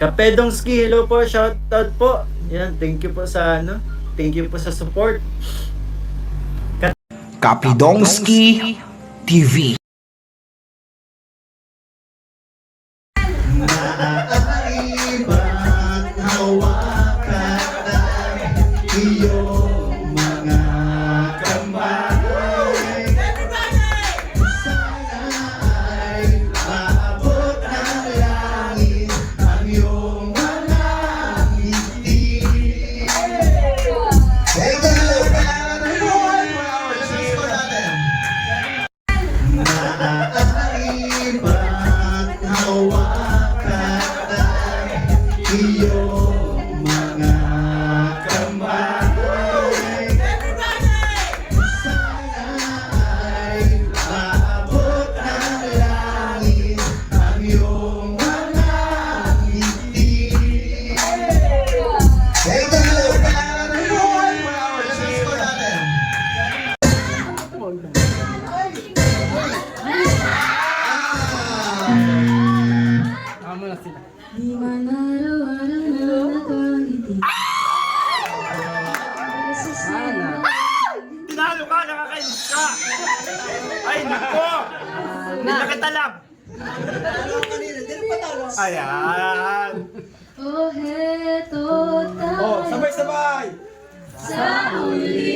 Kapedongski, hello po, shoutout po. Yan, thank you po sa thank you po sa support. Kapidongski TV. Naaibat hawakan ng iyong mga kamay. Sana ay maabot ng langit ang iyong mga ngiti. Naaibat hawakan ng iyong mga kamay. Sana ay maabot ng langit ang iyong mga ngiti. Di man araw-araw na nakangiti. Tinalo ka, nakakainis ka! Ay, nako! Nakatalab! Ayan! Oh, heto tayo Sabay-sabay! sa uli